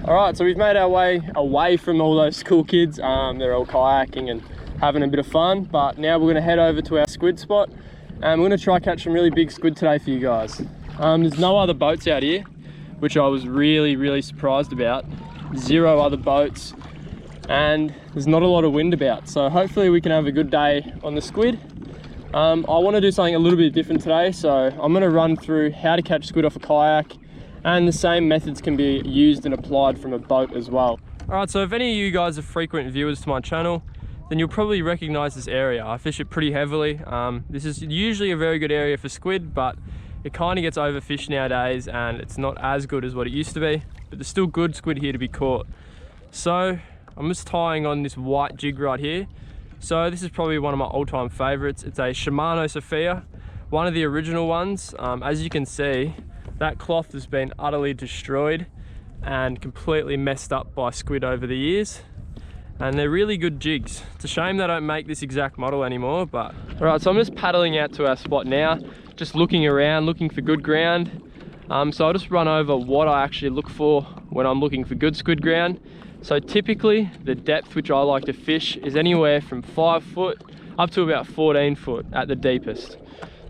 All right, so we've made our way away from all those school kids. They're all kayaking and having a bit of fun, but now we're gonna head over to our squid spot and we're gonna try catch some really big squid today for you guys. There's no other boats out here, which I was really surprised about. 0 other boats, and there's not a lot of wind about, so hopefully we can have a good day on the squid. I want to do something a little bit different today, so I'm going to run through how to catch squid off a kayak, and the same methods can be used and applied from a boat as well. Alright, so if any of you guys are frequent viewers to my channel, then you'll probably recognize this area. I fish it pretty heavily. This is usually a very good area for squid, but it kind of gets overfished nowadays and it's not as good as what it used to be, but there's still good squid here to be caught. So I'm just tying on this white jig right here. So this is probably one of my all-time favorites. It's a Shimano Sophia, one of the original ones. As you can see, that cloth has been utterly destroyed and completely messed up by squid over the years, and they're really good jigs. It's a shame they don't make this exact model anymore, but all right, so I'm just paddling out to our spot now, just looking around, looking for good ground. So I'll just run over what I actually look for when I'm looking for good squid ground. So typically the depth which I like to fish is anywhere from 5 foot up to about 14 foot at the deepest.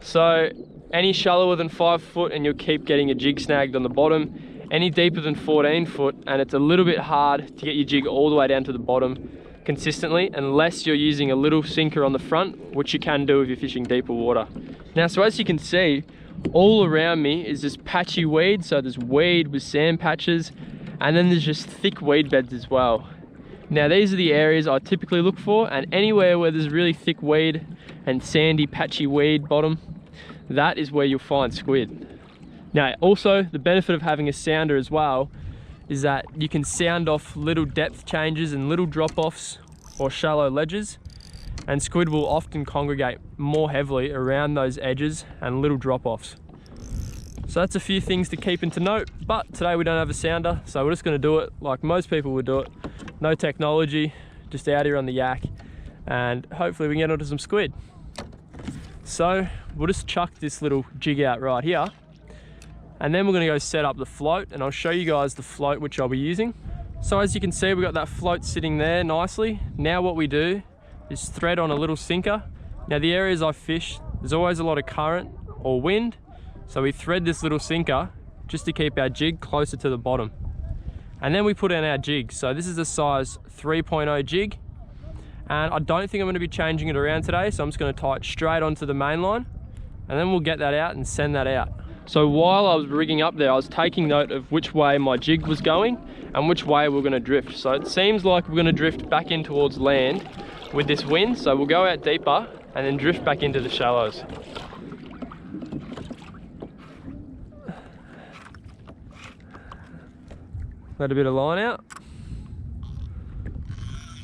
So any shallower than 5 foot and you'll keep getting a jig snagged on the bottom. Any deeper than 14 foot and it's a little bit hard to get your jig all the way down to the bottom consistently, unless you're using a little sinker on the front, which you can do if you're fishing deeper water. Now, so as you can see, all around me is this patchy weed. So there's weed with sand patches, and then there's just thick weed beds as well. Now these are the areas I typically look for, and anywhere where there's really thick weed and sandy patchy weed bottom, that is where you'll find squid. Now also, the benefit of having a sounder as well is that you can sound off little depth changes and little drop-offs or shallow ledges, and squid will often congregate more heavily around those edges and little drop-offs. So that's a few things to keep into note, but today we don't have a sounder, so we're just going to do it like most people would do it. No technology, just out here on the yak, and hopefully we can get onto some squid. So we'll just chuck this little jig out right here, and then we're going to go set up the float, and I'll show you guys the float which I'll be using. So as you can see, we've got that float sitting there nicely. Now what we do is thread on a little sinker. Now the areas I fish, there's always a lot of current or wind, so we thread this little sinker just to keep our jig closer to the bottom. And then we put in our jig. So this is a size 3.0 jig, and I don't think I'm going to be changing it around today, so I'm just going to tie it straight onto the main line, and then we'll get that out and send that out. So while I was rigging up there, I was taking note of which way my jig was going and which way we're going to drift. So it seems like we're going to drift back in towards land with this wind, so we'll go out deeper and then drift back into the shallows. Let a bit of line out,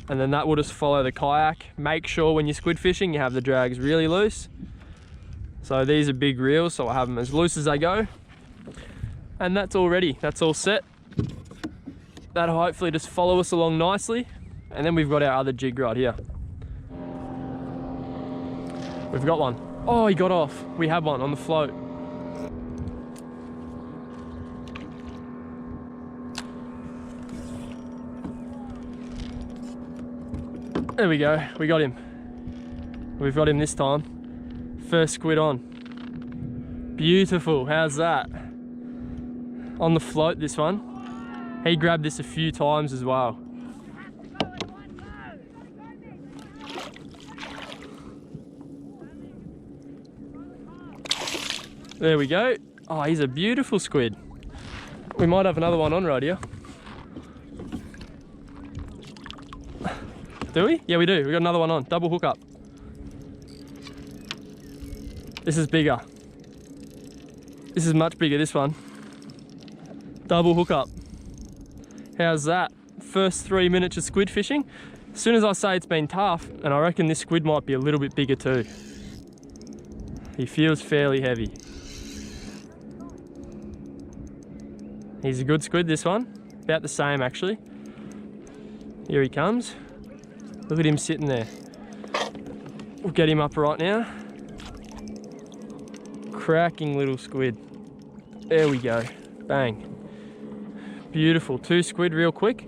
and then that will just follow the kayak. Make sure when you're squid fishing you have the drags really loose. So these are big reels, so I have them as loose as they go, and that's all ready, that's all set. That'll hopefully just follow us along nicely, and then we've got our other jig right here. We've got one. Oh, he got off. We have one on the float. There we go, we got him. We've got him this time. First squid on. Beautiful, how's that? On the float, this one. He grabbed this a few times as well. There we go. Oh, he's a beautiful squid. We might have another one on right here. Do we? Yeah, we do. We got another one on. Double hookup. This is bigger. This is much bigger, this one. Double hookup. How's that? First 3 minutes of squid fishing. As soon as I say it's been tough, and I reckon this squid might be a little bit bigger too. He feels fairly heavy. He's a good squid, this one. About the same, actually. Here he comes. Look at him sitting there. We'll get him up right now. Cracking little squid. There we go. Bang. Beautiful, 2 squid real quick.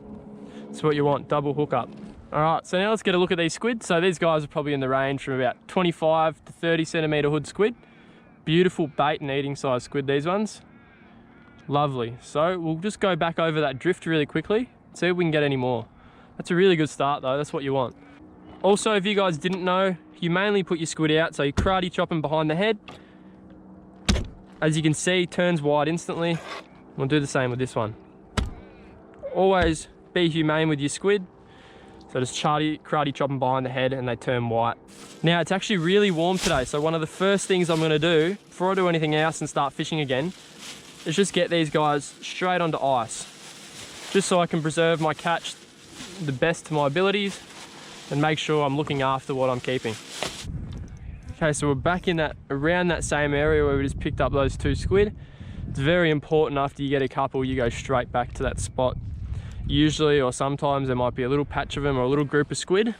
That's what you want, double hook up. All right, so now let's get a look at these squid. So these guys are probably in the range from about 25 to 30 centimetre hood squid. Beautiful bait and eating size squid, these ones. Lovely. So we'll just go back over that drift really quickly, see if we can get any more. That's a really good start though, that's what you want. Also, if you guys didn't know, you mainly put your squid out, so you karate chop them behind the head. As you can see, turns wide instantly. We'll do the same with this one. Always be humane with your squid. So just karate chop them behind the head and they turn white. Now it's actually really warm today, so one of the first things I'm gonna do before I do anything else and start fishing again is just get these guys straight onto ice. Just so I can preserve my catch the best to my abilities and make sure I'm looking after what I'm keeping. Okay, so we're back in around that same area where we just picked up those 2 squid. It's very important after you get a couple, you go straight back to that spot. Usually, or sometimes, there might be a little patch of them or a little group of squid.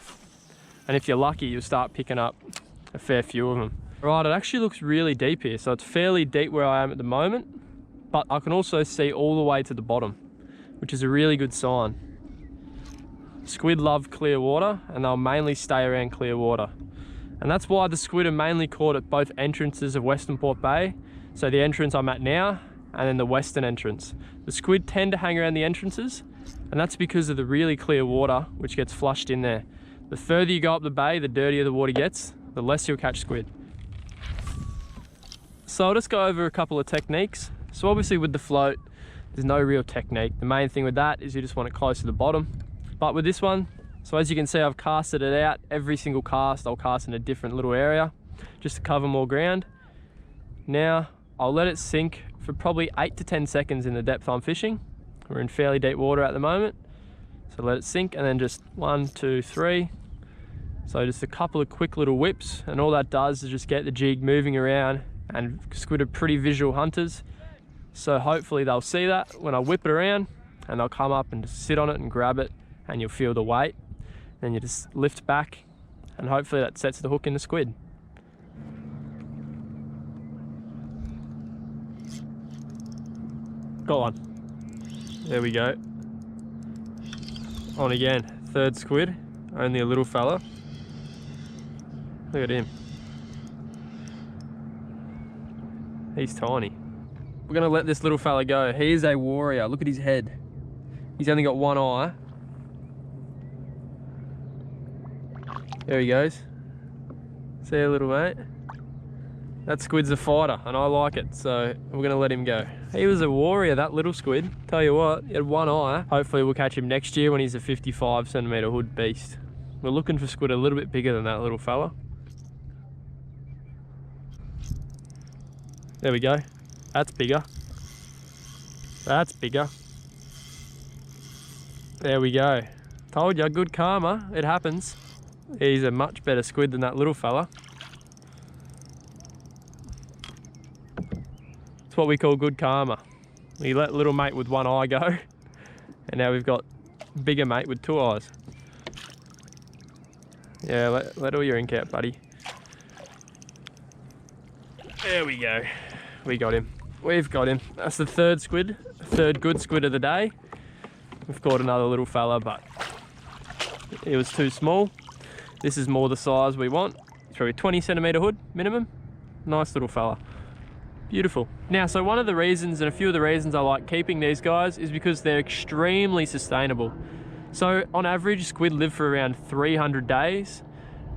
And if you're lucky, you'll start picking up a fair few of them. Right, it actually looks really deep here. So it's fairly deep where I am at the moment, but I can also see all the way to the bottom, which is a really good sign. Squid love clear water and they'll mainly stay around clear water. And that's why the squid are mainly caught at both entrances of Western Port Bay. So the entrance I'm at now, and then the western entrance. The squid tend to hang around the entrances, and that's because of the really clear water which gets flushed in there. The further you go up the bay, the dirtier the water gets, the less you'll catch squid. So I'll just go over a couple of techniques. So obviously with the float, there's no real technique. The main thing with that is you just want it close to the bottom. But with this one, so as you can see, I've casted it out. Every single cast, I'll cast in a different little area just to cover more ground. Now, I'll let it sink for probably 8 to 10 seconds in the depth I'm fishing. We're in fairly deep water at the moment. So let it sink and then just 1, 2, 3. So just a couple of quick little whips, and all that does is just get the jig moving around, and squid are pretty visual hunters. So hopefully they'll see that when I whip it around, and they'll come up and just sit on it and grab it, and you'll feel the weight. Then you just lift back, and hopefully that sets the hook in the squid. Got one. There we go. On again. 3rd squid. Only a little fella. Look at him. He's tiny. We're gonna let this little fella go. He is a warrior. Look at his head. He's only got one eye. There he goes. See you, little mate. That squid's a fighter and I like it, so we're gonna let him go. He was a warrior, that little squid. Tell you what, he had one eye. Hopefully we'll catch him next year when he's a 55 centimetre hood beast. We're looking for squid a little bit bigger than that little fella. There we go. That's bigger. That's bigger. There we go. Told you, good karma. It happens. He's a much better squid than that little fella. It's what we call good karma. We let little mate with one eye go, and now we've got bigger mate with 2 eyes. Yeah, let all your ink out, buddy. There we go. We got him. We've got him. That's the 3rd squid, 3rd good squid of the day. We've caught another little fella, but it was too small. This is more the size we want. It's probably 20 centimetre hood minimum. Nice little fella. Beautiful. Now, so one of the reasons, and a few of the reasons I like keeping these guys, is because they're extremely sustainable. So on average, squid live for around 300 days.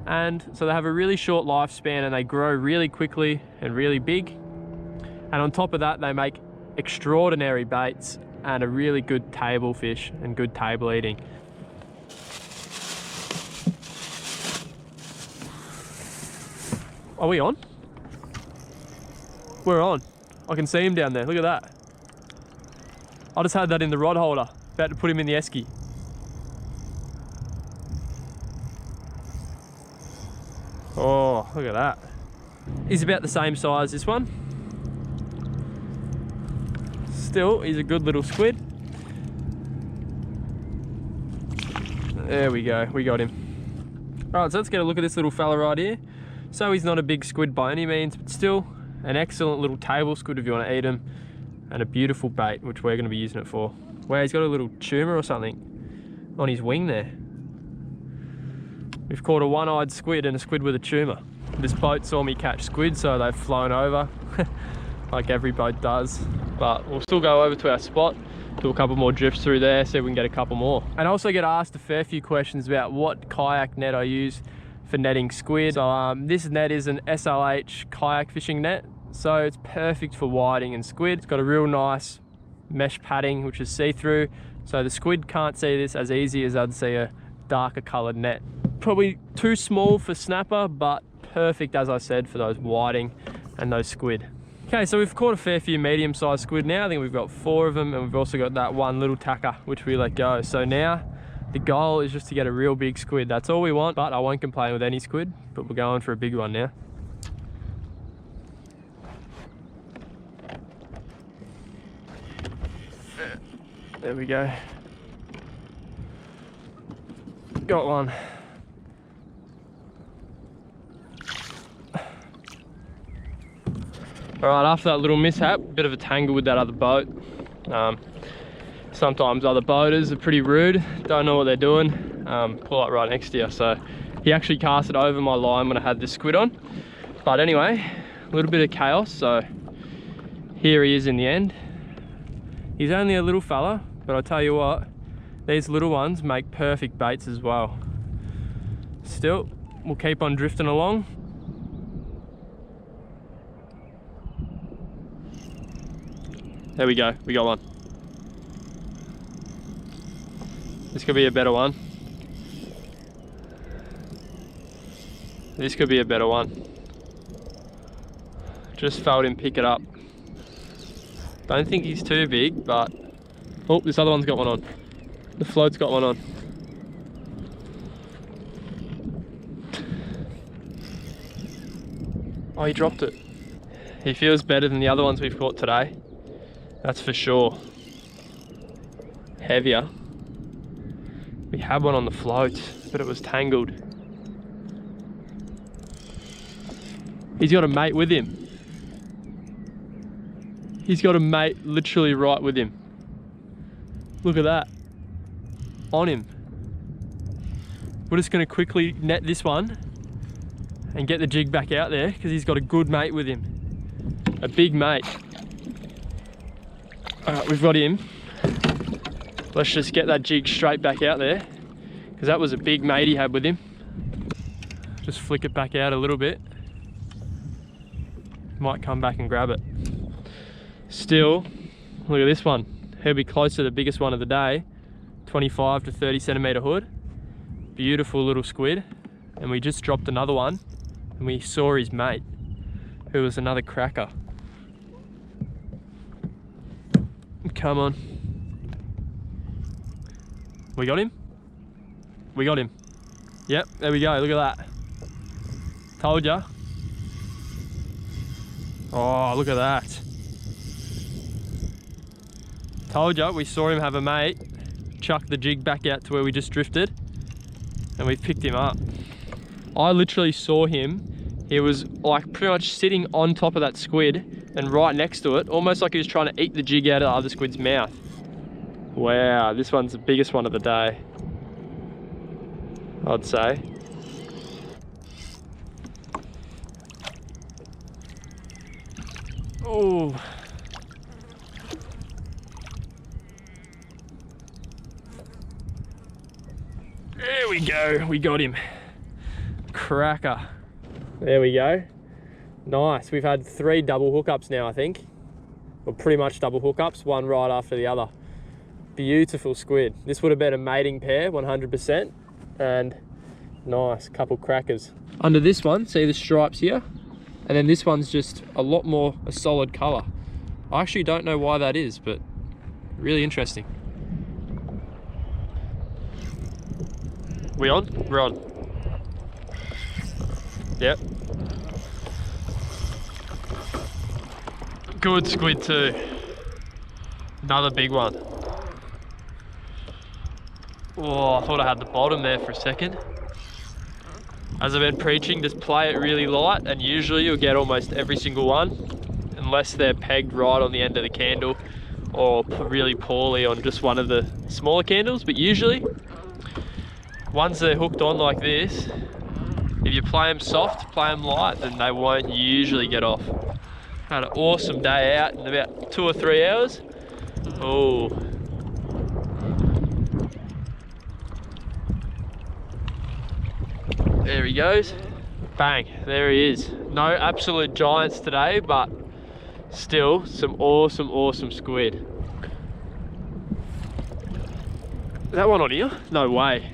And so they have a really short lifespan and they grow really quickly and really big. And on top of that, they make extraordinary baits and a really good table fish and good table eating. Are we on? We're on. I can see him down there. Look at that. I just had that in the rod holder. About to put him in the esky. Oh, look at that. He's about the same size as this one. Still, he's a good little squid. There we go, we got him. All right, so let's get a look at this little fella right here. So he's not a big squid by any means, but still an excellent little table squid if you want to eat him, and a beautiful bait, which we're going to be using it for. Wow, he's got a little tumour or something on his wing there. We've caught a one-eyed squid and a squid with a tumour. This boat saw me catch squid, so they've flown over, like every boat does. But we'll still go over to our spot, do a couple more drifts through there, see if we can get a couple more. And I also get asked a fair few questions about what kayak net I use for netting squid. So this net is an SLH kayak fishing net. So it's perfect for whiting and squid. It's got a real nice mesh padding, which is see-through. So the squid can't see this as easy as I'd see a darker coloured net. Probably too small for snapper, but perfect, as I said, for those whiting and those squid. Okay, so we've caught a fair few medium-sized squid now. I think we've got 4 of them, and we've also got that one little tacker, which we let go. So now the goal is just to get a real big squid. That's all we want, but I won't complain with any squid, but we're going for a big one now. There we go. Got one. All right, after that little mishap, bit of a tangle with that other boat. Sometimes other boaters are pretty rude, don't know what they're doing, pull up right next to you. So he actually cast it over my line when I had this squid on. But anyway, a little bit of chaos, so here he is in the end. He's only a little fella, but I'll tell you what, these little ones make perfect baits as well. Still, we'll keep on drifting along. There we go, we got one. This could be a better one. This could be a better one. Just felt him pick it up. Don't think he's too big, but... Oh, this other one's got one on. The float's got one on. Oh, he dropped it. He feels better than the other ones we've caught today. That's for sure. Heavier. We had one on the float, but it was tangled. He's got a mate with him. He's got a mate literally right with him. Look at that. On him. We're just going to quickly net this one and get the jig back out there because he's got a good mate with him. A big mate. Alright, we've got him. Let's just get that jig straight back out there because that was a big mate he had with him. Just flick it back out a little bit. Might come back and grab it. Still, look at this one. He'll be close to the biggest one of the day. 25 to 30 centimetre hood. Beautiful little squid. And we just dropped another one and we saw his mate, who was another cracker. Come on. We got him? We got him. Yep, there we go, look at that. Told ya. Oh, look at that. Told ya, we saw him have a mate, chuck the jig back out to where we just drifted, and we picked him up. I literally saw him. He was like pretty much sitting on top of that squid and right next to it, almost like he was trying to eat the jig out of the other squid's mouth. Wow, this one's the biggest one of the day, I'd say. Oh. There we go, we got him. Cracker. There we go. Nice, we've had 3 double hookups now, I think. Well, pretty much double hookups, one right after the other. Beautiful squid. This would have been a mating pair, 100%. And nice, couple crackers. Under this one, see the stripes here? And then this one's just a lot more a solid color. I actually don't know why that is, but really interesting. We on? We're on. Yep. Good squid too. Another big one. Oh, I thought I had the bottom there for a second. As I've been preaching, just play it really light and usually you'll get almost every single one, unless they're pegged right on the end of the candle or really poorly on just one of the smaller candles, but usually once they're hooked on like this, if you play them soft, play them light, then they won't usually get off. Had an awesome day out in about 2 or 3 hours. Oh. There he goes. Bang, there he is. No absolute giants today, but still some awesome squid. Is that one on here? No way.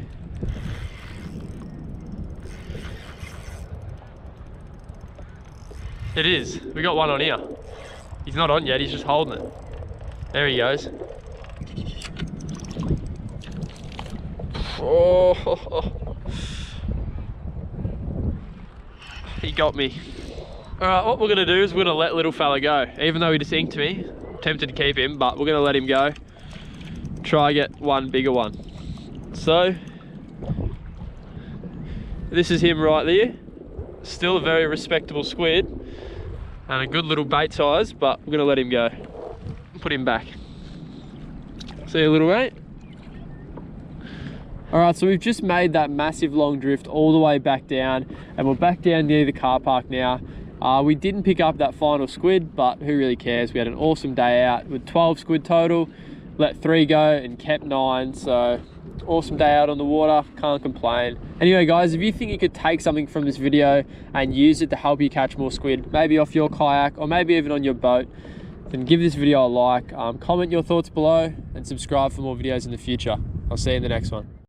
It is. We got one on here. He's not on yet, he's just holding it. There he goes. Oh, he got me. All right, what we're gonna do is we're gonna let little fella go. Even though he just inked me, I'm tempted to keep him, but we're gonna let him go. Try get one bigger one. So, this is him right there. Still a very respectable squid and a good little bait size, but we're gonna let him go. Put him back. See you, little mate. All right, so we've just made that massive long drift all the way back down, and we're back down near the car park now. We didn't pick up that final squid, but who really cares? We had an awesome day out with 12 squid total, let 3 go and kept 9, so awesome day out on the water, can't complain. Anyway guys, if you think you could take something from this video and use it to help you catch more squid, maybe off your kayak or maybe even on your boat, then give this video a like, comment your thoughts below and subscribe for more videos in the future. I'll see you in the next one.